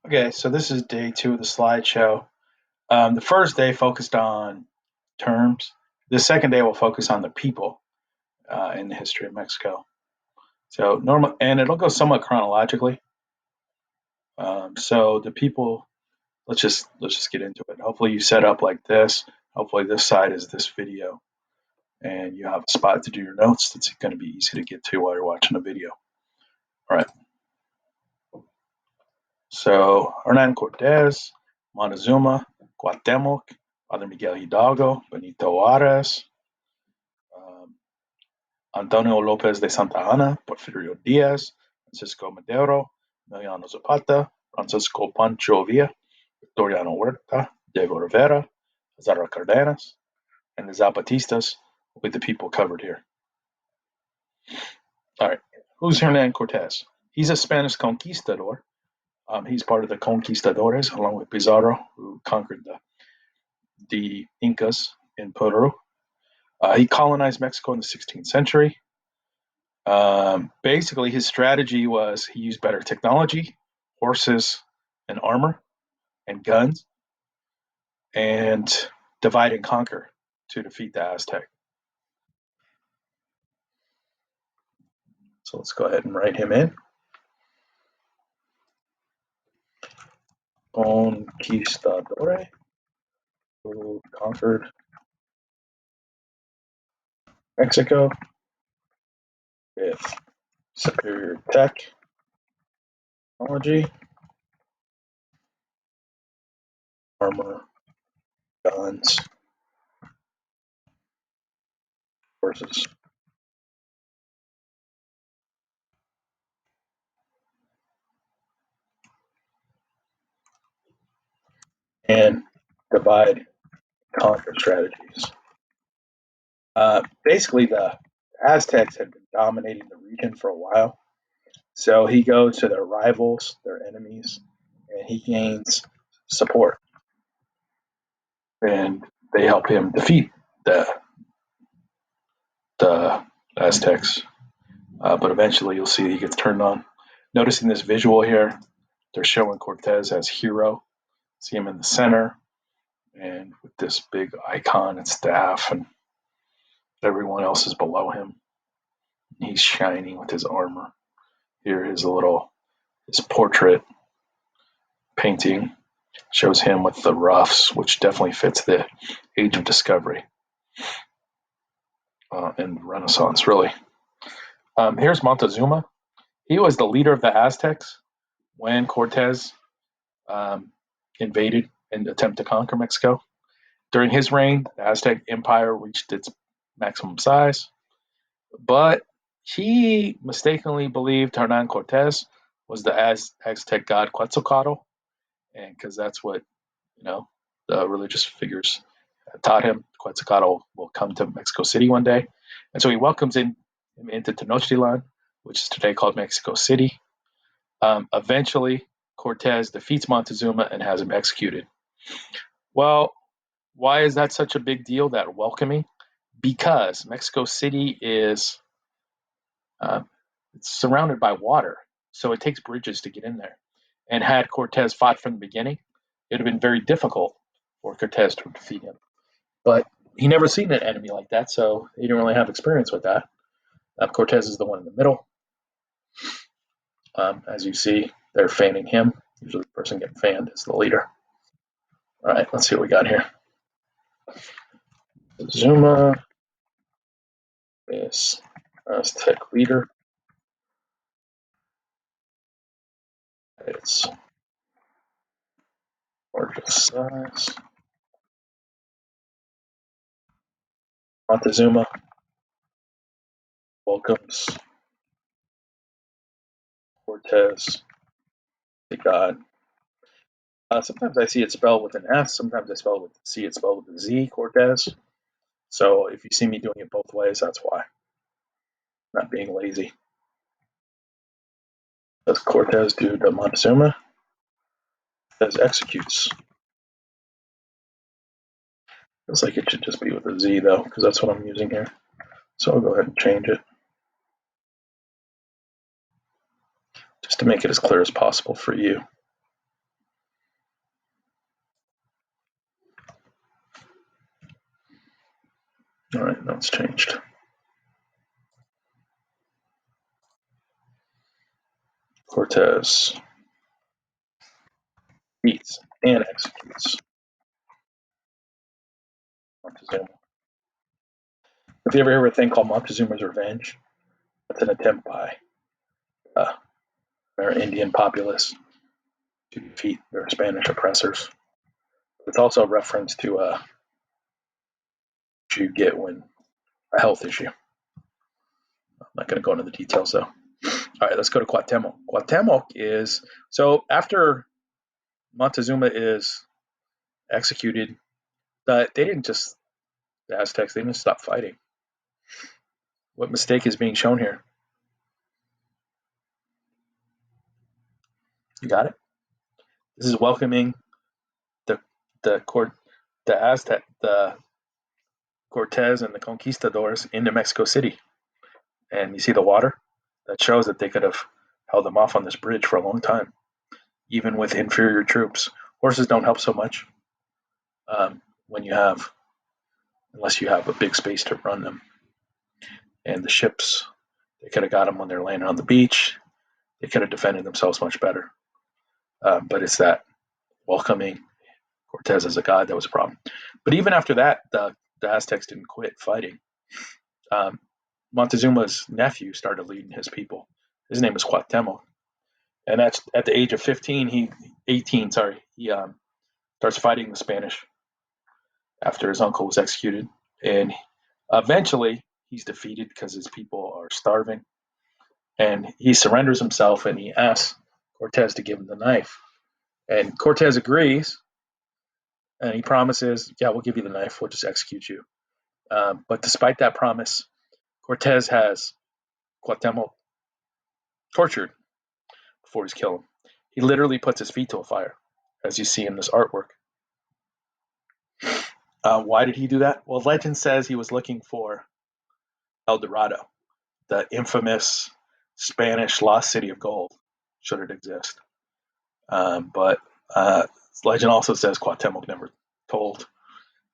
Okay, so this is day two of the slideshow. The first day focused on terms. The second day will focus on the people in the history of Mexico. So normal, and it'll go somewhat chronologically. So the people, let's just get into it. Hopefully you set up like this. Hopefully this side is this video, and you have a spot to do your notes. That's going to be easy to get to while you're watching the video. All right. So Hernan Cortez, Montezuma, Cuauhtemoc, Father Miguel Hidalgo, Benito Juarez, um, Antonio Lopez de Santa Anna, Porfirio Diaz, Francisco Madero, Emiliano Zapata, Francisco Pancho Villa, Victoriano Huerta, Diego Rivera, Zara Cardenas, and the Zapatistas with the people covered here. All right, who's Hernan Cortez? He's a Spanish conquistador. He's part of the conquistadores along with Pizarro, who conquered the Incas in Peru. He colonized Mexico in the 16th century. Basically, his strategy was he used better technology, horses and armor, and guns, and divide and conquer to defeat the Aztec. So let's go ahead and write him in. Conquistador, who conquered Mexico with superior technology, armor, guns, horses. And divide conquer strategies. Basically, the Aztecs had been dominating the region for a while. So he goes to their rivals, their enemies, and he gains support. And they help him defeat the Aztecs. But eventually you'll see he gets turned on. Noticing this visual here, they're showing Cortez as hero. See him in the center, and with this big icon and staff, and everyone else is below him. He's shining with his armor. Here is his portrait painting shows him with the ruffs, which definitely fits the age of discovery and Renaissance, really. Here's Montezuma. He was the leader of the Aztecs when Cortez um, invaded and attempted to conquer Mexico. During his reign, the Aztec Empire reached its maximum size, but he mistakenly believed Hernan Cortez was the Aztec god Quetzalcoatl, and because that's what the religious figures taught him, Quetzalcoatl will come to Mexico City one day, and so he welcomes him into Tenochtitlan, which is today called Mexico City. Eventually, Cortez defeats Montezuma and has him executed. Well, why is that such a big deal, that welcoming? Because Mexico City is it's surrounded by water, so it takes bridges to get in there. And had Cortez fought from the beginning, it would have been very difficult for Cortez to defeat him. But he never seen an enemy like that, so he didn't really have experience with that. Cortez is the one in the middle. As you see, they're fanning him. Usually the person getting fanned is the leader. All right, let's see what we got here. Zuma is Aztec leader. It's gorgeous size. Montezuma welcomes Cortez, the god. Sometimes I see it spelled with an S. Sometimes I see it spelled with a Z. Cortez. So if you see me doing it both ways, that's why. Not being lazy. Does Cortez do to Montezuma? Does executes. Looks like it should just be with a Z though, because that's what I'm using here. So I'll go ahead and change it, just to make it as clear as possible for you. All right, now it's changed. Cortez beats and executes Montezuma. Have you ever heard of a thing called Montezuma's Revenge? It's an attempt by uh, our Indian populace to defeat their Spanish oppressors. It's also a reference to what you get when a health issue. I'm not going to go into the details though. All right, let's go to Cuauhtemoc. Cuauhtemoc is so after Montezuma is executed, they didn't just the Aztecs. They didn't stop fighting. What mistake is being shown here? You got it. This is welcoming the the court the Aztec the Cortez and the conquistadors into Mexico City, and you see the water. That shows that they could have held them off on this bridge for a long time, even with inferior troops. Horses don't help so much when you have, unless you have a big space to run them. And the ships, they could have got them when they're landing on the beach. They could have defended themselves much better. But it's that welcoming Cortez as a god that was a problem. But even after that, the Aztecs didn't quit fighting. Um, Montezuma's nephew started leading his people. His name was Cuauhtemoc, and that's at the age of 15. 18. Sorry, he starts fighting the Spanish after his uncle was executed, and eventually he's defeated because his people are starving, and he surrenders himself and he asks Cortez to give him the knife, and Cortez agrees, and he promises, "Yeah, we'll give you the knife. We'll just execute you." But despite that promise, Cortez has Cuauhtemoc tortured before he's killed him. He literally puts his feet to a fire, as you see in this artwork. Why did he do that? Well, legend says he was looking for El Dorado, the infamous Spanish lost city of gold, should it exist. But legend also says Cuauhtemoc never told,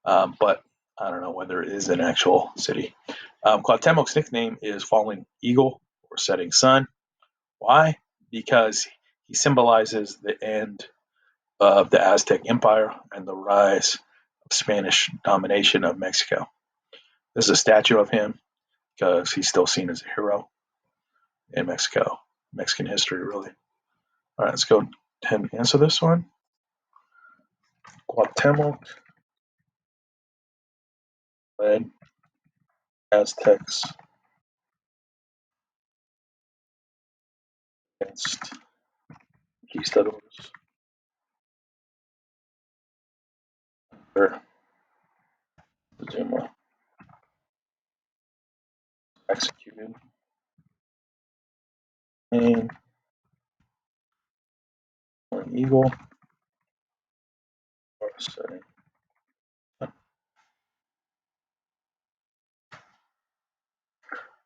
but I don't know whether it is an actual city. Cuauhtemoc's nickname is Falling Eagle or Setting Sun. Why? Because he symbolizes the end of the Aztec Empire and the rise of Spanish domination of Mexico. There's a statue of him because he's still seen as a hero in Mexico, Mexican history, really. All right, let's go ahead and answer this one. Cuauhtemoc led Aztecs against conquistadors. Or Zuma executed an eagle or setting.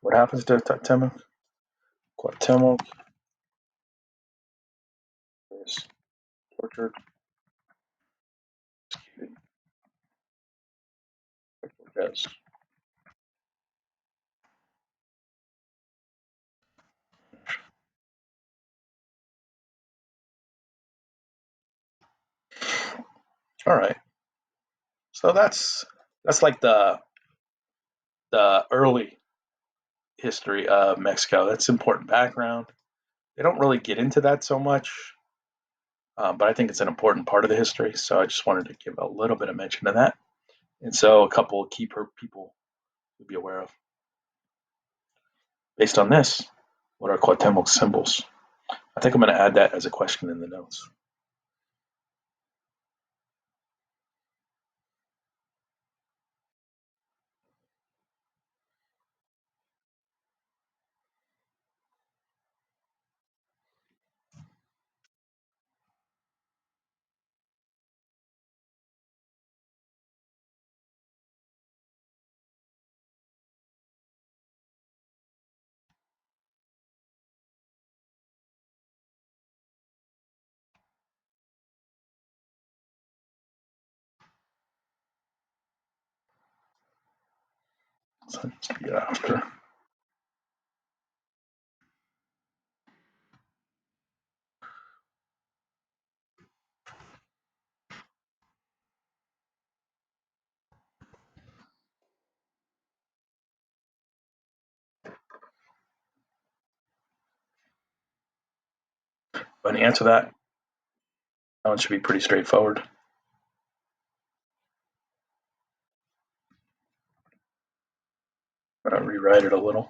What happens to Cuauhtemoc? Cuauhtemoc is tortured, executed by Cortez. All right, so that's like the early history of Mexico. That's important background. They don't really get into that so much, but I think it's an important part of the history. So I just wanted to give a little bit of mention to that. And so a couple of key people to be aware of. Based on this, what are Cuauhtemoc's symbols? I think I'm going to add that as a question in the notes. So yeah, after. When you answer that, that one should be pretty straightforward. I'm gonna rewrite it a little.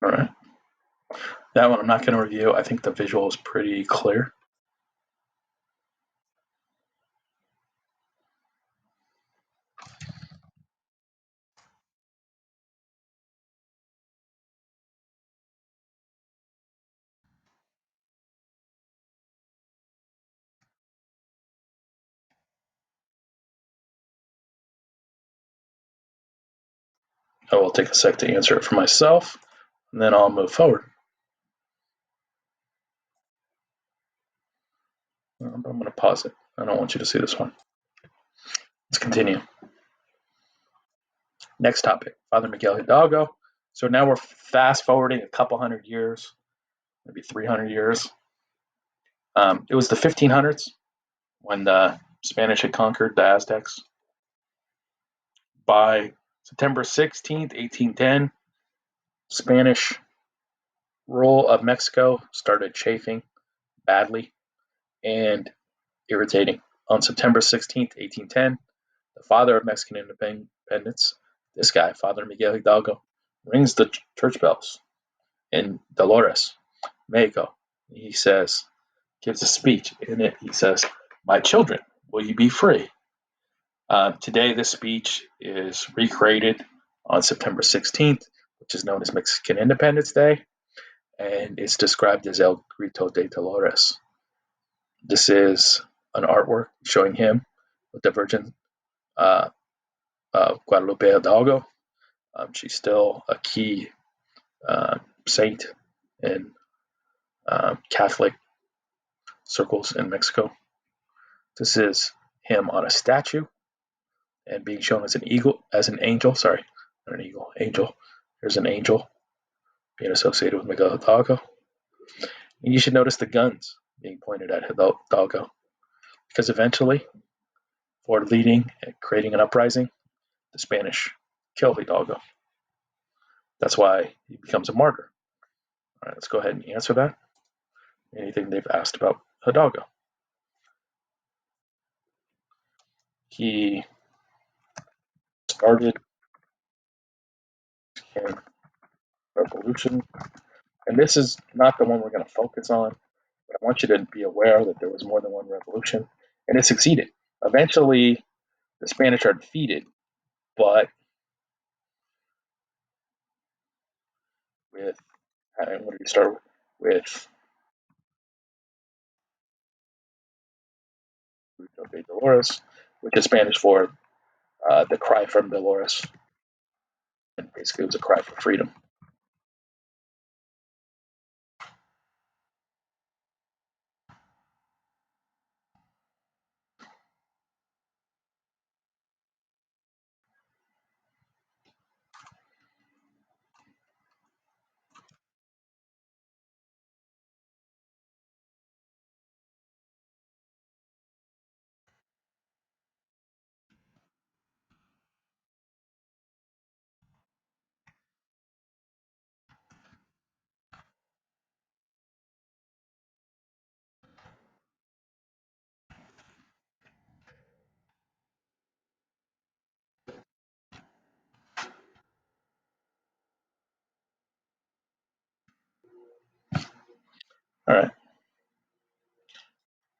All right. That one I'm not going to review. I think the visual is pretty clear. I will take a sec to answer it for myself, and then I'll move forward. I'm going to pause it. I don't want you to see this one. Let's continue. Next topic, Father Miguel Hidalgo. So now we're fast forwarding a couple hundred years, maybe 300 years. It was the 1500s when the Spanish had conquered the Aztecs. By September 16th, 1810, Spanish rule of Mexico started chafing badly and irritating. On September 16th, 1810, the father of Mexican independence, this guy, Father Miguel Hidalgo, rings the church bells in Dolores, Mexico. He says, gives a speech. In it, he says, "My children, will you be free?" Today, this speech is recreated on September 16th, which is known as Mexican Independence Day, and it's described as El Grito de Dolores. This is an artwork showing him with the Virgin uh, Guadalupe Hidalgo. She's still a key saint in Catholic circles in Mexico. This is him on a statue and being shown as an eagle, as an angel. Sorry, not an eagle, angel. There's an angel being associated with Miguel Hidalgo. And you should notice the guns being pointed at Hidalgo because eventually, for leading and creating an uprising, the Spanish kill Hidalgo. That's why he becomes a martyr. All right, let's go ahead and answer that. Anything they've asked about Hidalgo. He started in Revolution, and this is not the one we're going to focus on, but I want you to be aware that there was more than one revolution, and it succeeded. Eventually, the Spanish are defeated, but with, what did he start with? De Dolores, which is Spanish for the cry from Dolores. And basically, it was a cry for freedom. All right.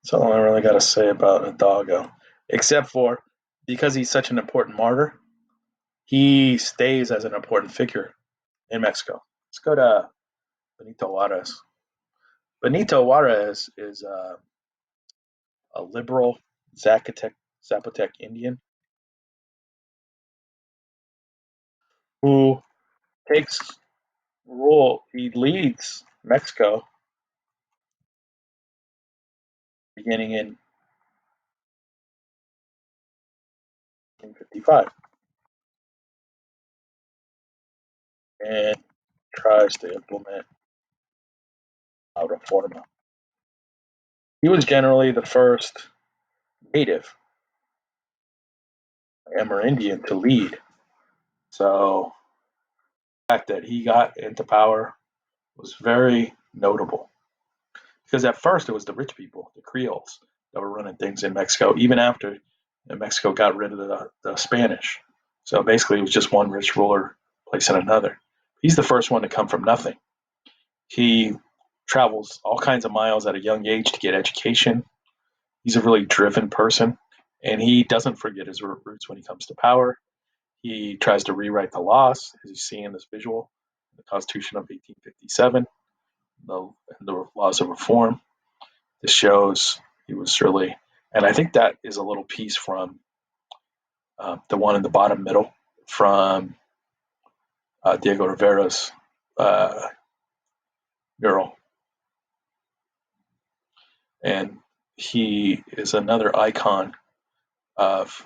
That's all I really got to say about Hidalgo, except for because he's such an important martyr, he stays as an important figure in Mexico. Let's go to Benito Juarez. Benito Juarez is a liberal Zapotec Indian. who takes rule. He leads Mexico beginning in 1955 and tries to implement a reforma. He was generally the first native Amerindian to lead. So the fact that he got into power was very notable because at first it was the rich people, the Creoles, that were running things in Mexico, even after Mexico got rid of the Spanish. So basically, it was just one rich ruler placing another. He's the first one to come from nothing. He travels all kinds of miles at a young age to get education. He's a really driven person, and he doesn't forget his roots when he comes to power. He tries to rewrite the laws, as you see in this visual, the Constitution of 1857, the laws of reform. This shows he was really, and I think that is a little piece from the one in the bottom middle from Diego Rivera's uh, mural. And he is another icon of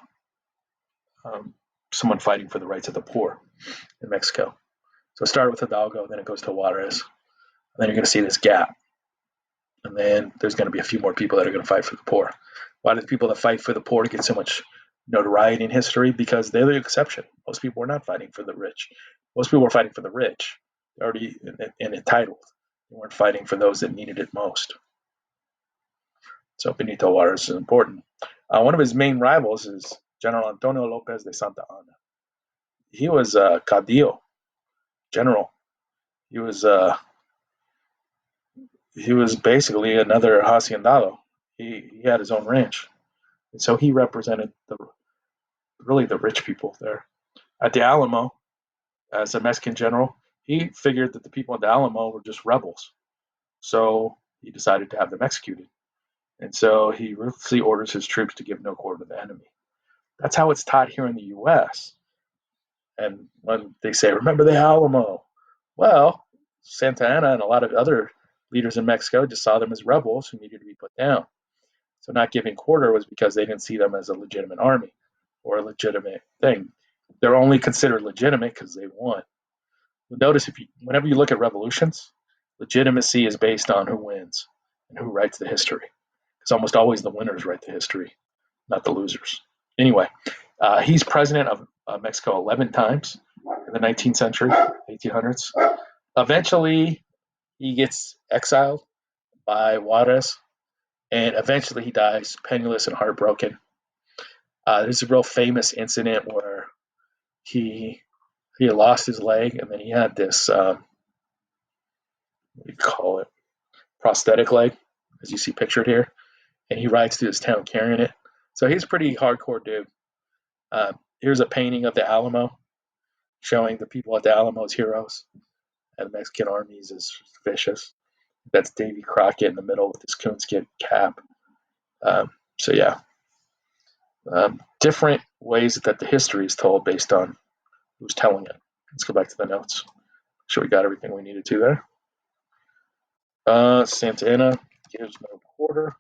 um, someone fighting for the rights of the poor in Mexico. So it started with Hidalgo, then it goes to Juarez, and then you're going to see this gap. And then there's going to be a few more people that are going to fight for the poor. Why do the people that fight for the poor get so much notoriety in history? Because they're the exception. Most people were not fighting for the rich. Most people were fighting for the rich, already and entitled. They weren't fighting for those that needed it most. So Benito Juarez is important. One of his main rivals is General Antonio Lopez de Santa Anna. He was a caudillo general. He was uh, he was basically another haciendado. He had his own ranch, and so he represented the rich people there. At the Alamo, as a Mexican general, he figured that the people at the Alamo were just rebels, so he decided to have them executed. And so he ruthlessly orders his troops to give no quarter to the enemy. That's how it's taught here in the U.S. And when they say, remember the Alamo, well, Santa Anna and a lot of other leaders in Mexico just saw them as rebels who needed to be put down. So not giving quarter was because they didn't see them as a legitimate army or a legitimate thing. They're only considered legitimate because they won. You'll notice whenever you look at revolutions, legitimacy is based on who wins and who writes the history. It's almost always the winners write the history, not the losers. Anyway, he's president of Mexico 11 times in the 19th century, 1800s. Eventually, he gets exiled by Juarez, and eventually he dies penniless and heartbroken. There's a real famous incident where he lost his leg, and then he had this what do you call it, prosthetic leg, as you see pictured here, and he rides through this town carrying it. So he's a pretty hardcore dude. Here's a painting of the Alamo showing the people at the Alamo as heroes and the Mexican armies as vicious. That's Davy Crockett in the middle with his coonskin cap. So yeah, different ways that the history is told based on who's telling it. Let's go back to the notes. Make sure we got everything we needed to there. Santa Anna gives no quarter,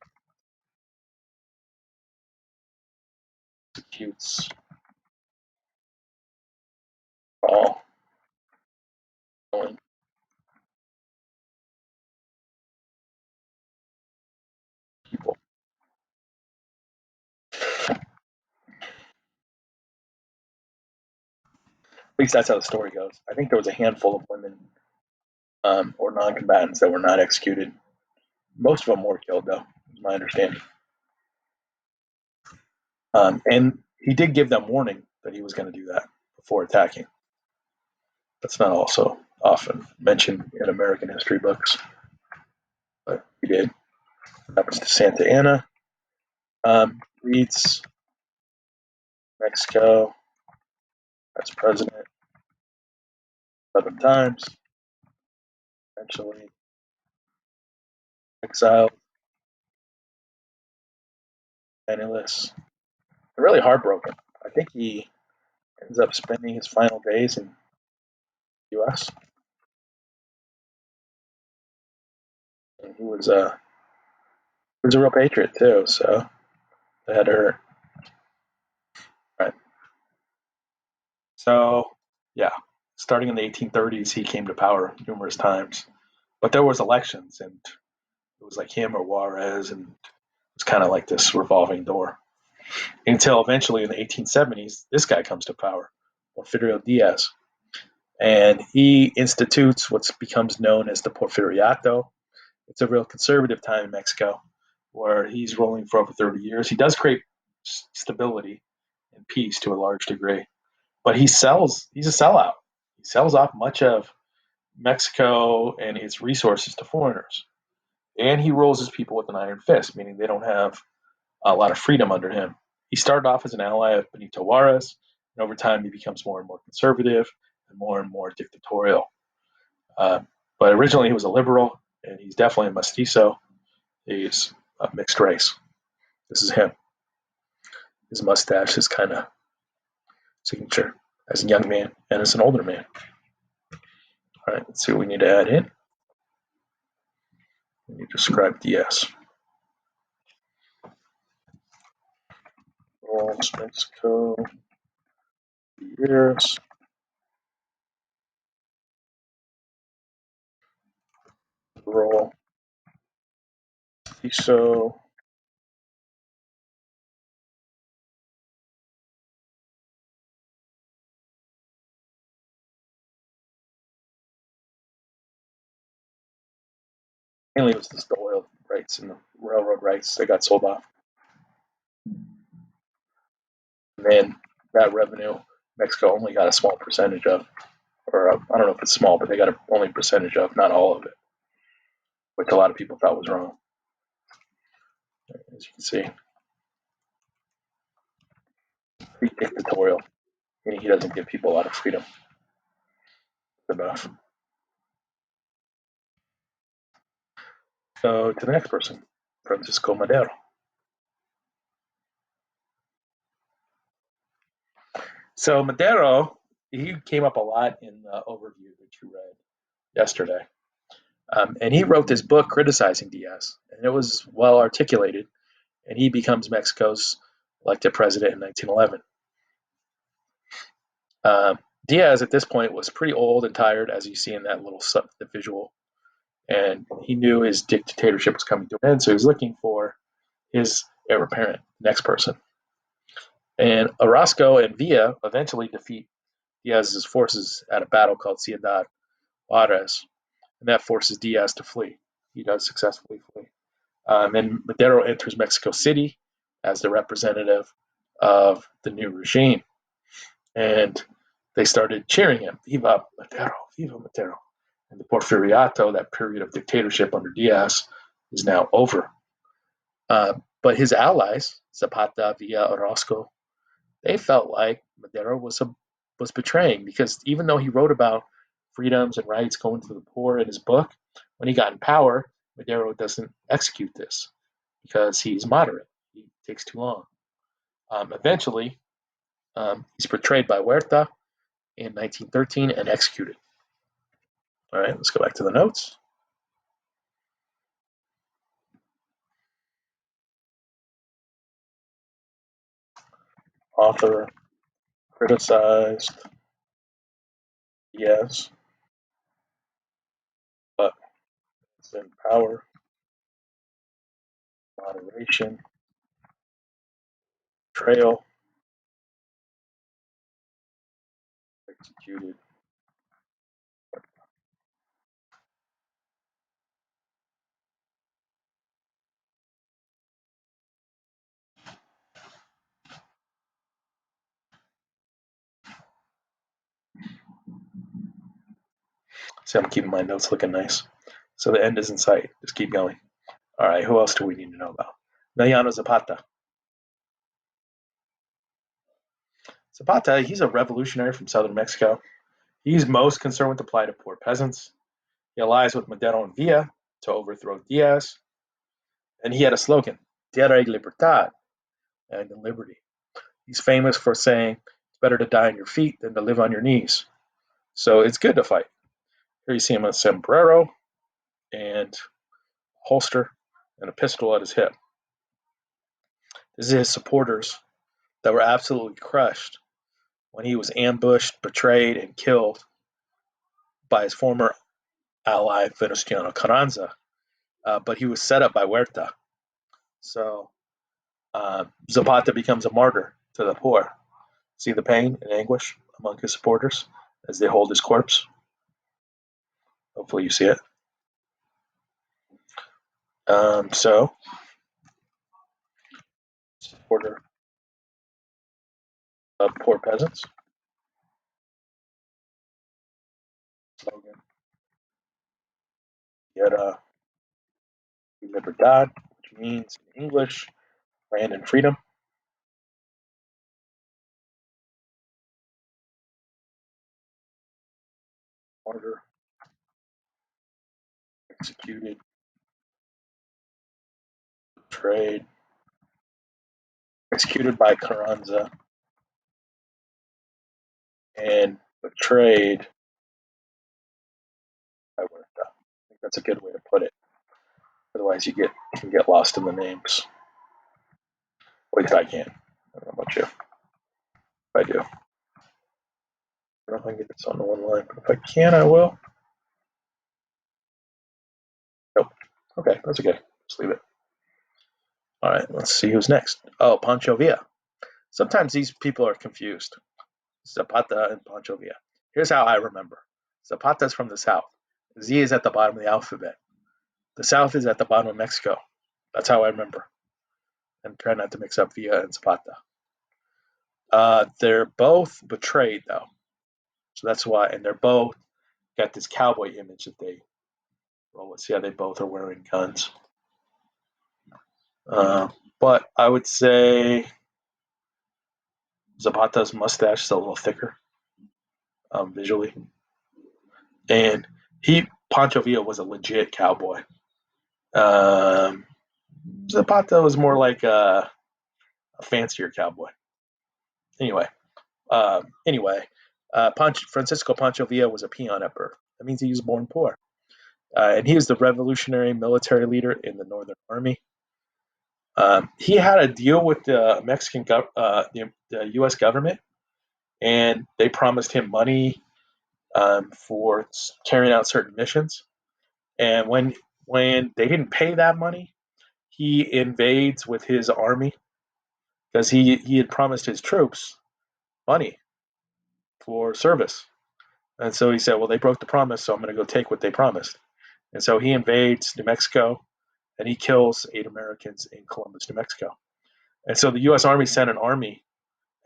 executes all people. At least that's how the story goes. I think there was a handful of women or non-combatants that were not executed. Most of them were killed, though, is my understanding. And he did give them warning that he was going to do that before attacking. That's not also often mentioned in American history books, but he did. That was to Santa Anna. Leads Mexico as president 11 times. Eventually exiled, penniless, and really heartbroken. I think he ends up spending his final days in U.S. And he was a real patriot too. So that hurt. Right. So yeah, starting in the 1830s, he came to power numerous times, but there was elections, and it was like him or Juarez, and it's kind of like this revolving door until eventually in the 1870s, this guy comes to power, Porfirio Diaz, and he institutes what becomes known as the Porfiriato. It's a real conservative time in Mexico where he's ruling for over 30 years. He does create stability and peace to a large degree, but he's a sellout. He sells off much of Mexico and its resources to foreigners. And he rules his people with an iron fist, meaning they don't have a lot of freedom under him. He started off as an ally of Benito Juarez, and over time he becomes more and more conservative and more dictatorial. Uh, but originally he was a liberal, and he's definitely a mestizo. He's a mixed race. This is him. His mustache is kind of signature as a young man and as an older man. All right, let's see what we need to add in. We need to describe DS. Roles, Mexico, years, role, CISO, mainly it was just the oil rights and the railroad rights that got sold off. And then that revenue, Mexico only got a small percentage of, or I don't know if it's small, but they got only a percentage of, not all of it, which a lot of people thought was wrong. As you can see, he's dictatorial, meaning he doesn't give people a lot of freedom enough. So to the next person, Francisco Madero. So Madero, he came up a lot in the overview that you read yesterday. And he wrote this book criticizing Diaz, and it was well articulated. And he becomes Mexico's elected president in 1911. Diaz at this point was pretty old and tired, as you see in that little the visual, and he knew his dictatorship was coming to an end, so he was looking for his heir apparent, next person. And Orozco and Villa eventually defeat Diaz's forces at a battle called Ciudad Juarez, and that forces Diaz to flee. He does successfully flee. And Madero enters Mexico City as the representative of the new regime. And they started cheering him, Viva Madero, Viva Madero. And the Porfiriato, that period of dictatorship under Diaz, is now over. But his allies, Zapata, Villa, Orozco, they felt like Madero was betraying, because even though he wrote about freedoms and rights going to the poor in his book, when he got in power, Madero doesn't execute this because he's moderate. He takes too long. Eventually, he's portrayed by Huerta in 1913 and executed. All right, let's go back to the notes. Author criticized, yes, but it's in power, moderation, betrayal, executed. See, I'm keeping my notes looking nice. So the end is in sight. Just keep going. All right, who else do we need to know about? Emiliano Zapata. Zapata, he's a revolutionary from southern Mexico. He's most concerned with the plight of poor peasants. He allies with Madero and Villa to overthrow Diaz. And he had a slogan, Tierra y Libertad, and in liberty. He's famous for saying, it's better to die on your feet than to live on your knees. So it's good to fight. Here you see him with a sombrero and a holster and a pistol at his hip. This is his supporters that were absolutely crushed when he was ambushed, betrayed, and killed by his former ally Venustiano Carranza. But he was set up by Huerta. So Zapata becomes a martyr to the poor. See the pain and anguish among his supporters as they hold his corpse? Hopefully you see it. So, supporter of poor peasants. Slogan, Tierra y Libertad, which means in English, land and freedom. Martyr, executed, betrayed, executed by Carranza, and betrayed by Huerta. I think that's a good way to put it. Otherwise, you can get lost in the names. At least I can. I don't know about you. If I do. I don't know if I can get this on the one line, but if I can, I will. Nope. Okay, that's okay. Just leave it. All right, let's see who's next. Oh, Pancho Villa. Sometimes these people are confused. Zapata and Pancho Villa. Here's how I remember. Zapata's from the south. Z is at the bottom of the alphabet. The south is at the bottom of Mexico. That's how I remember. And try not to mix up Villa and Zapata. They're both betrayed though, so that's why. And they're both got this cowboy image that they roll with. See how they both are wearing guns. But I would say Zapata's mustache is a little thicker visually, and Pancho Villa was a legit cowboy. Um, Zapata was more like a fancier cowboy. Anyway, Francisco Pancho Villa was a peon at birth. That means he was born poor, and he was the revolutionary military leader in the Northern Army. He had a deal with the the U.S. government, and they promised him money for carrying out certain missions. And when they didn't pay that money, he invades with his army because he had promised his troops money for service. And so he said, well, they broke the promise, so I'm going to go take what they promised. And so he invades New Mexico and he kills 8 Americans in Columbus, New Mexico. And so the U.S. Army sent an army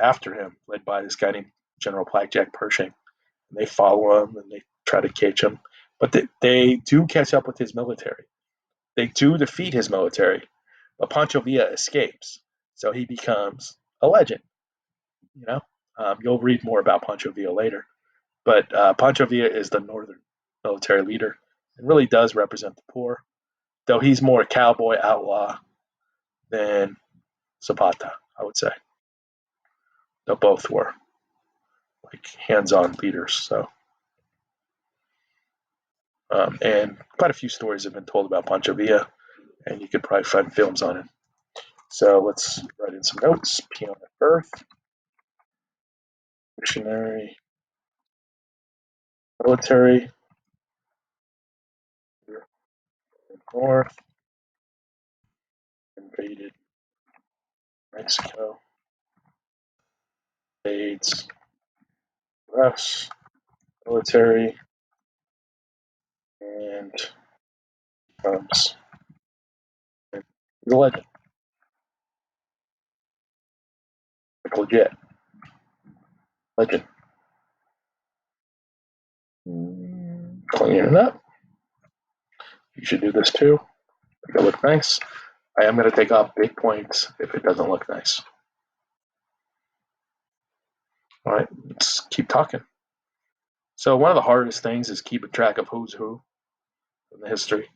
after him, led by this guy named General Jack Pershing. And they follow him and they try to catch him. But they do catch up with his military. They do defeat his military, but Pancho Villa escapes. So he becomes a legend. You know, you'll read more about Pancho Villa later. But Pancho Villa is the northern military leader and really does represent the poor, though he's more a cowboy outlaw than Zapata, I would say. Though both were like hands-on leaders. So, and quite a few stories have been told about Pancho Villa, and you could probably find films on it. So let's write in some notes. Peon at birth, missionary, military, north, invaded Mexico, invades US, military, and becomes the legend. Like legit. Legend. Cleaning it up. You should do this too. Make it look nice. I am going to take off big points if it doesn't look nice. All right, let's keep talking. So one of the hardest things is keeping track of who's who in the history.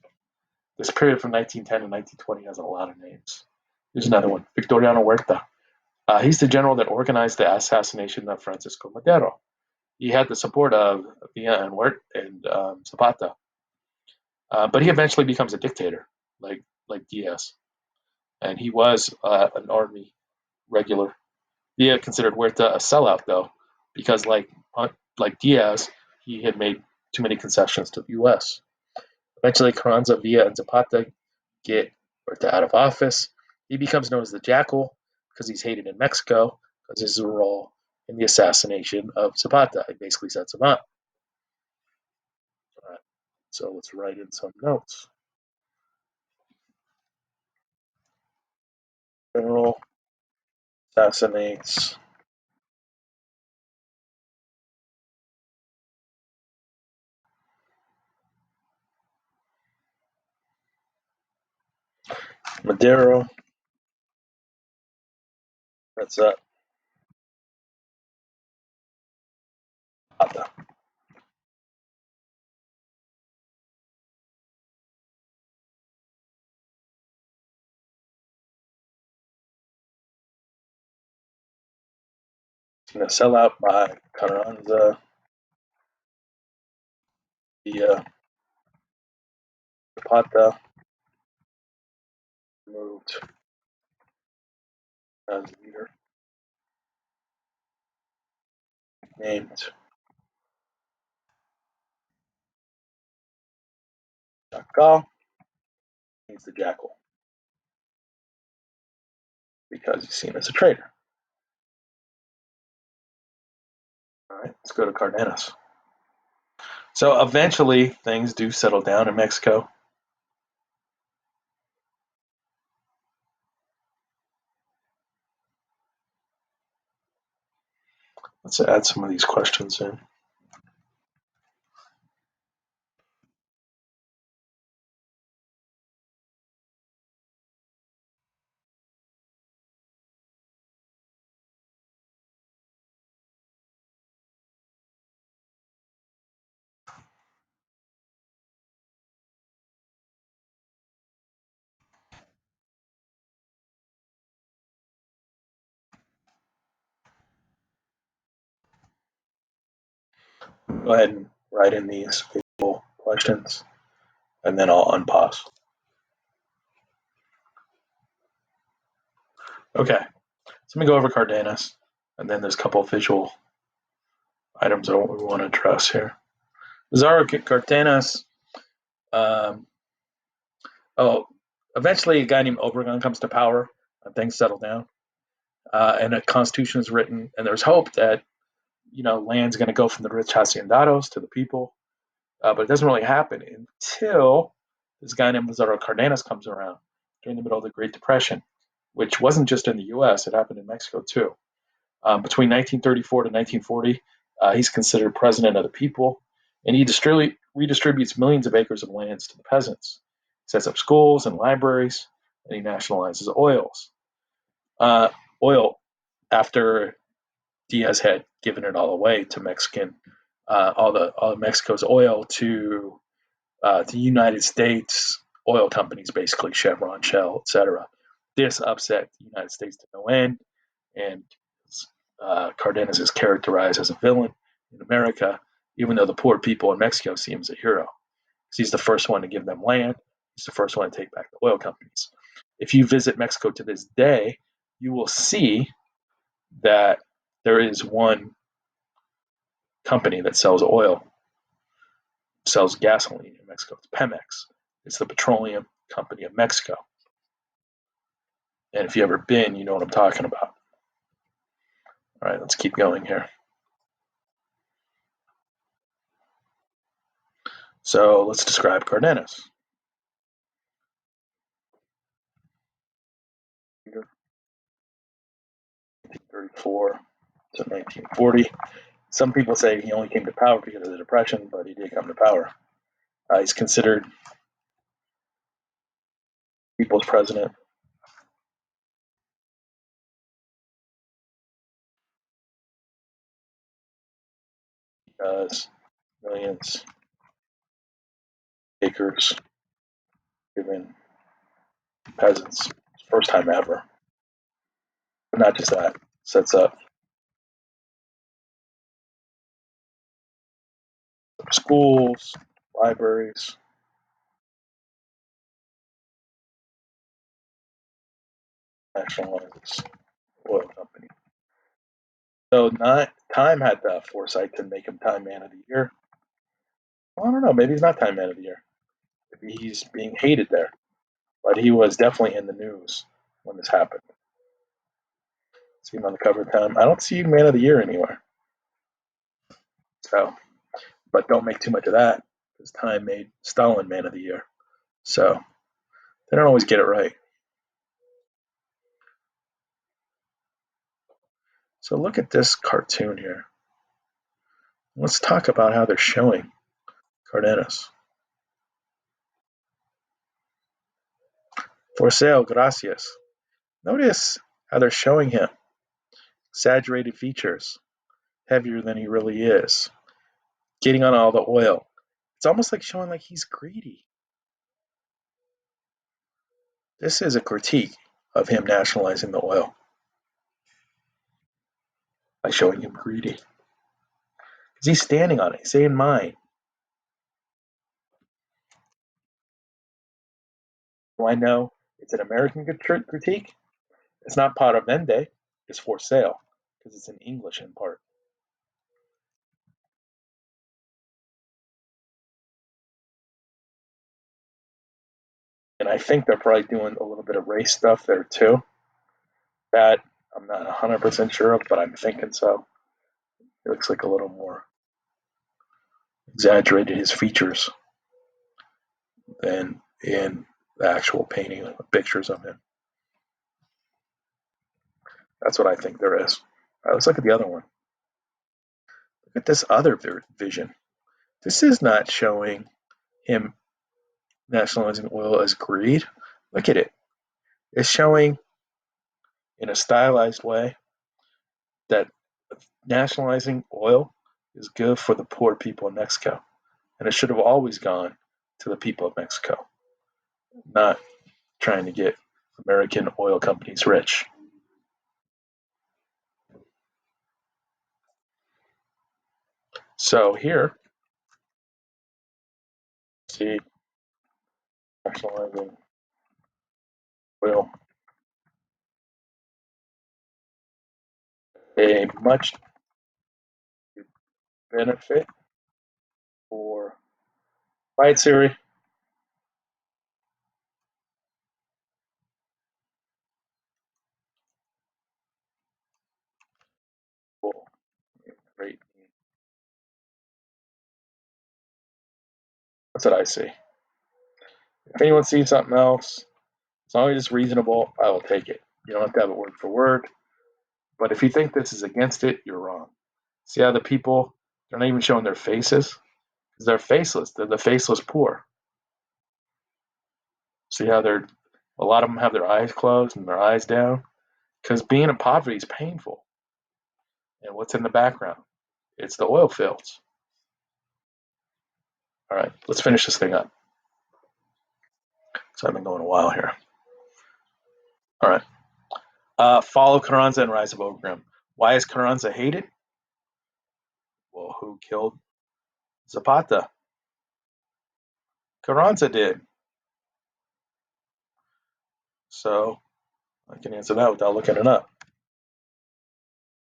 This period from 1910 to 1920 has a lot of names. Here's another one, Victoriano Huerta. He's the general that organized the assassination of Francisco Madero. He had the support of Villa and Zapata, but he eventually becomes a dictator, like Diaz, and he was an army regular. Villa considered Huerta a sellout, though, because like Diaz, he had made too many concessions to the U.S. Eventually, Carranza, Villa, and Zapata get Huerta out of office. He becomes known as the Jackal because he's hated in Mexico because his role in the assassination of Zapata. It basically sets him up. All right, so let's write in some notes. General assassinates Madero. That's Zapata. He's going to sell out by Carranza, Villa, Zapata, moved as leader, named Jackal. He's the Jackal because he's seen as a traitor. All right, let's go to Cardenas. So eventually, things do settle down in Mexico. Let's add some of these questions in. Go ahead and write in these visual questions, and then I'll unpause. Okay, so let me go over Cardenas, and then there's a couple of visual items that we want to address here. Pizarro Cardenas. Um, oh, eventually a guy named Obregon comes to power, and things settle down, and a constitution is written, and there's hope that land's going to go from the rich haciendados to the people, but it doesn't really happen until this guy named Pizarro Cardenas comes around during the middle of the Great Depression, which wasn't just in the U.S., it happened in Mexico too. Between 1934 to 1940, he's considered president of the people, and he redistributes millions of acres of lands to the peasants. He sets up schools and libraries, and he nationalizes uh, oil after Diaz had given it all away to Mexican, all of Mexico's oil to the United States oil companies, basically Chevron, Shell, etc. This upset the United States to no end, and Cardenas is characterized as a villain in America, even though the poor people in Mexico see him as a hero. He's the first one to give them land. He's the first one to take back the oil companies. If you visit Mexico to this day, you will see that there is one company that sells oil, sells gasoline in Mexico. It's Pemex. It's the petroleum company of Mexico. And if you've ever been, you know what I'm talking about. All right, let's keep going here. So let's describe Cardenas. 1934 to 1940. Some people say he only came to power because of the Depression, but he did come to power. He's considered people's president because millions of acres given peasants. First time ever. But not just that, sets up schools, libraries, nationalizes oil company. So not Time had the foresight to make him Time Man of the Year. Well, I don't know. Maybe he's not Time Man of the Year. Maybe he's being hated there. But he was definitely in the news when this happened. See him on the cover of Time. I don't see Man of the Year anywhere. So, but don't make too much of that because Time made Stalin Man of the Year. So they don't always get it right. So look at this cartoon here. Let's talk about how they're showing Cardenas. For sale, gracias. Notice how they're showing him. Exaggerated features, heavier than he really is, getting on all the oil. It's almost like showing like he's greedy. This is a critique of him nationalizing the oil by showing him greedy. Because he's standing on it, he's saying mine. Do I know it's an American critique? It's not para vende, it's for sale, because it's in English in part. And I think they're probably doing a little bit of race stuff there too. That I'm not 100% sure of, but I'm thinking so. It looks like a little more exaggerated his features than in the actual painting of pictures of him. That's what I think there is. All right, let's look at the other one. Look at this other vision. This is not showing him nationalizing oil as greed. Look at it. It's showing in a stylized way that nationalizing oil is good for the poor people in Mexico. And it should have always gone to the people of Mexico, not trying to get American oil companies rich. So here, see, nationalizing oil, a much benefit for right Siri. Great. That's what I see. If anyone sees something else, as long as it's reasonable, I will take it. You don't have to have it word for word. But if you think this is against it, you're wrong. See how the people, they're not even showing their faces? Because they're faceless. They're the faceless poor. See how a lot of them have their eyes closed and their eyes down? Because being in poverty is painful. And what's in the background? It's the oil fields. All right, let's finish this thing up. So I've been going a while here. All right. Fall of Carranza and rise of Ogram. Why is Carranza hated? Well, who killed Zapata? Carranza did. So I can answer that without looking it up.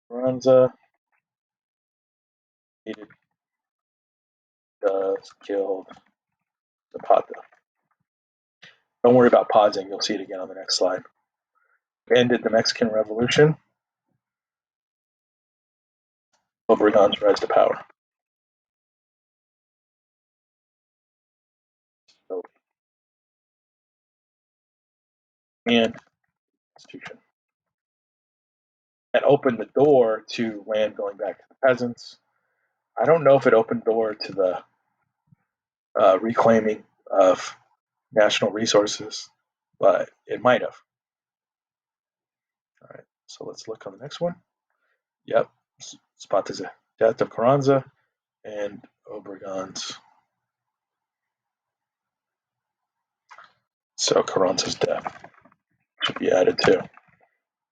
Carranza hated killed Zapata. Don't worry about pausing. You'll see it again on the next slide. Ended the Mexican Revolution. Obregon's rise to power. So, and institution. And opened the door to land going back to the peasants. I don't know if it opened the door to the reclaiming of national resources, but it might have. All right, so let's look on the next one. Yep, Zapata's death of Carranza and Obregon's. So Carranza's death should be added too.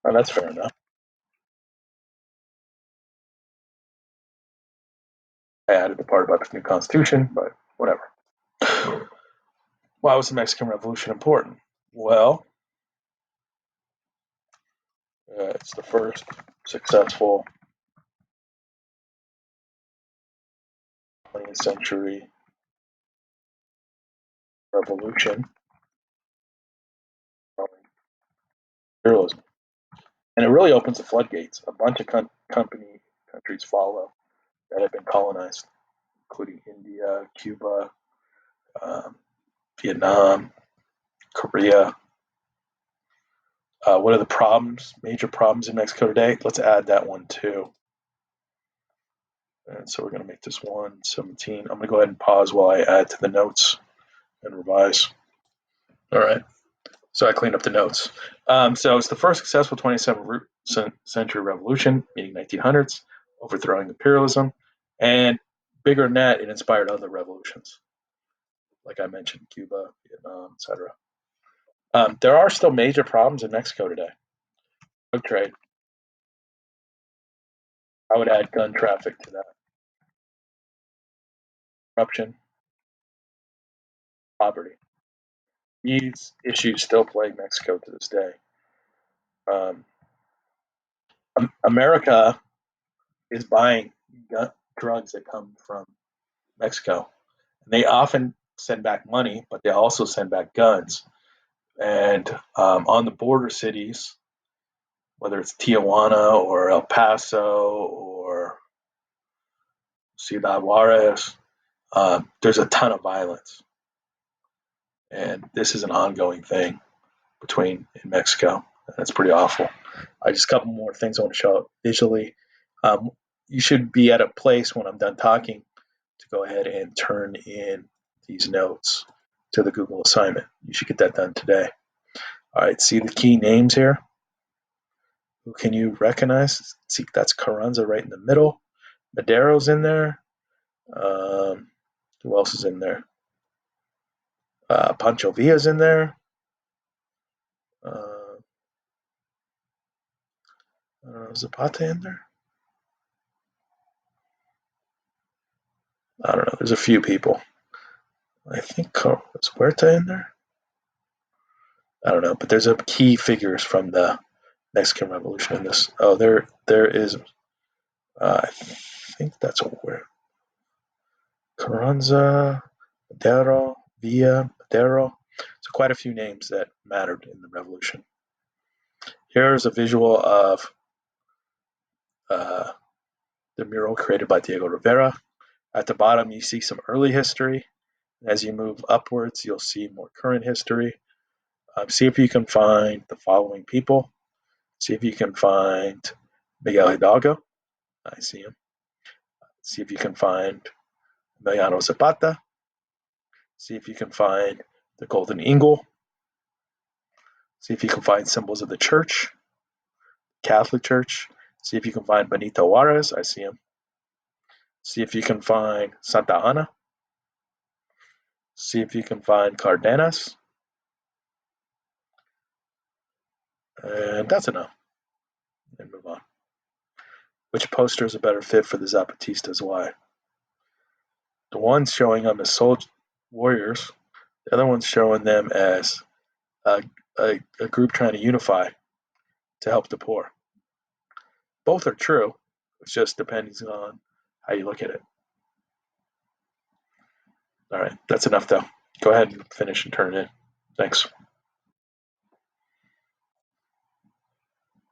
Oh, that's fair enough. I added the part about the new constitution, but whatever. Why was the Mexican Revolution important? Well, it's the first successful 20th century revolution from imperialism. And it really opens the floodgates. A bunch of countries follow that have been colonized, including India, Cuba, um, Vietnam, Korea. What are the problems, major problems in Mexico today? Let's add that one too. And so we're going to make this 117. I'm going to go ahead and pause while I add to the notes and revise. All right. So I cleaned up the notes. So it's the first successful 27th century revolution, meaning 1900s, overthrowing imperialism. And bigger than that, it inspired other revolutions, like I mentioned, Cuba, Vietnam, etc. There are still major problems in Mexico today. Drug trade. I would add gun traffic to that. Corruption, poverty. These issues still plague Mexico to this day. Um, America is buying drugs that come from Mexico. And they often send back money, but they also send back guns. And on the border cities, whether it's Tijuana or El Paso or Ciudad Juarez, there's a ton of violence. And this is an ongoing thing in Mexico. And it's pretty awful. Just a couple more things I want to show visually. You should be at a place when I'm done talking to go ahead and turn in these notes to the Google assignment. You should get that done today. All right, see the key names here? Who can you recognize? See, that's Carranza right in the middle. Madero's in there. Who else is in there? Pancho Villa's in there. Zapata in there? I don't know. There's a few people. I think is Huerta in there? I don't know, but there's a key figures from the Mexican Revolution in this. Oh, there is. I think that's where Carranza, Madero, Villa, Madero. So quite a few names that mattered in the revolution. Here's a visual of the mural created by Diego Rivera. At the bottom, you see some early history. As you move upwards, you'll see more current history. See if you can find the following people. See if you can find Miguel Hidalgo. I see him. See if you can find Emiliano Zapata. See if you can find the Golden Eagle. See if you can find symbols of the church, Catholic Church. See if you can find Benito Juarez. I see him. See if you can find Santa Ana. See if you can find Cardenas. And that's enough. And move on. Which poster is a better fit for the Zapatistas? Why? The one's showing them as warriors. The other one's showing them as a group trying to unify to help the poor. Both are true. It just depends on how you look at it. All right, that's enough though. Go ahead and finish and turn it in. Thanks.